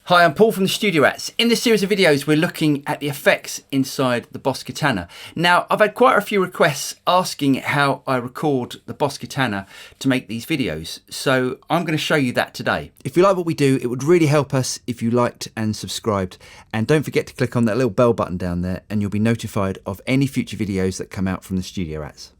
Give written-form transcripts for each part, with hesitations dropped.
Hi, I'm Paul from the Studio Rats. In this series of videos, we're looking at the effects inside the Boss Katana. Now, I've had quite a few requests asking how I record the Boss Katana to make these videos. So I'm going to show you that today. If you like what we do, it would really help us if you liked and subscribed. And don't forget to click on that little bell button down there and you'll be notified of any future videos that come out from the Studio Rats.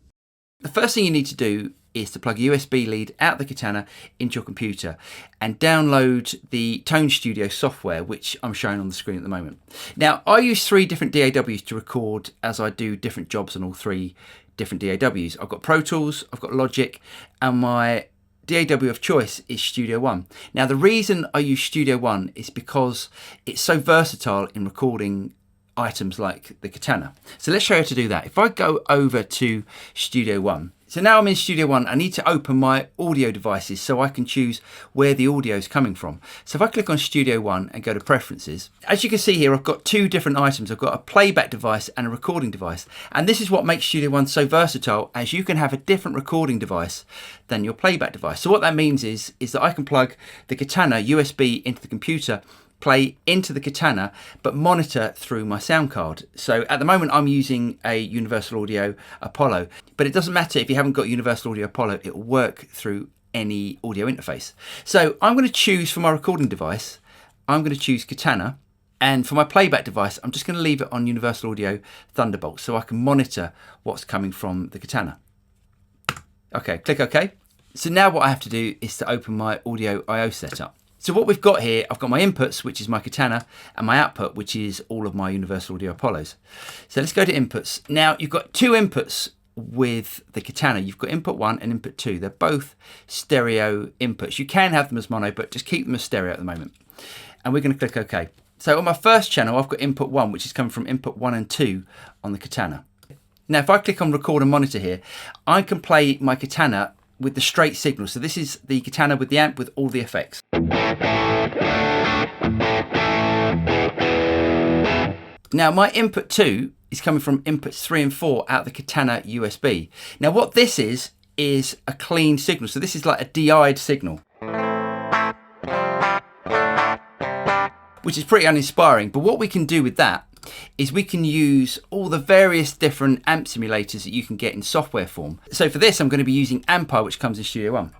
The first thing you need to do is to plug a USB lead out the Katana into your computer and download the Tone Studio software, which I'm showing on the screen at the moment. Now, I use 3 different DAWs to record as I do different jobs on all 3 different DAWs. I've got Pro Tools, I've got Logic, and my DAW of choice is Studio One. Now, the reason I use Studio One is because it's so versatile in recording items like the Katana. So let's show you how to do that. If I go over to Studio One, so now I'm in Studio One, I need to open my audio devices so I can choose where the audio is coming from. So if I click on Studio One and go to Preferences, as you can see here, I've got 2 different items. I've got a playback device and a recording device. And this is what makes Studio One so versatile, as you can have a different recording device than your playback device. So what that means is that I can plug the Katana USB into the computer, play into the Katana, but monitor through my sound card. So at the moment I'm using a Universal Audio Apollo, but it doesn't matter if you haven't got Universal Audio Apollo, it will work through any audio interface. So I'm going to choose for my recording device, I'm going to choose Katana, and for my playback device, I'm just going to leave it on Universal Audio Thunderbolt so I can monitor what's coming from the Katana. Okay, click OK. So now what I have to do is to open my Audio I/O setup. So what we've got here, I've got my inputs, which is my Katana, and my output, which is all of my Universal Audio Apollos. So let's go to inputs. Now you've got 2 inputs with the Katana. You've got input 1 and input 2. They're both stereo inputs. You can have them as mono, but just keep them as stereo at the moment. And we're going to click OK. So on my first channel, I've got input 1, which is coming from input 1 and 2 on the Katana. Now if I click on record and monitor here, I can play my Katana with the straight signal. So this is the Katana with the amp with all the effects. Now my input 2 is coming from inputs 3 and 4 out the Katana USB. Now what this is a clean signal. So this is like a DI'd signal, which is pretty uninspiring. But what we can do with that is we can use all the various different amp simulators that you can get in software form. So for this, I'm going to be using Ampire, which comes in Studio One.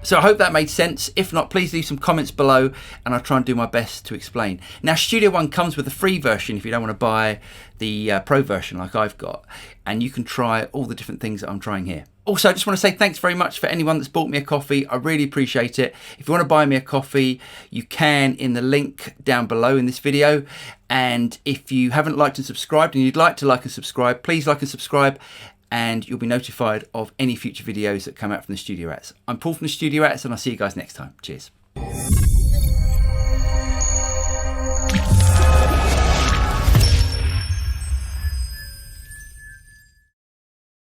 So I hope that made sense. If not, please leave some comments below and I'll try and do my best to explain. Now, Studio One comes with a free version if you don't want to buy the Pro version like I've got, and you can try all the different things that I'm trying here. Also, I just want to say thanks very much for anyone that's bought me a coffee. I really appreciate it. If you want to buy me a coffee, you can in the link down below in this video. And if you haven't liked and subscribed and you'd like to like and subscribe, please like and subscribe, and you'll be notified of any future videos that come out from the Studio Rats. I'm Paul from the Studio Rats, and I'll see you guys next time. Cheers.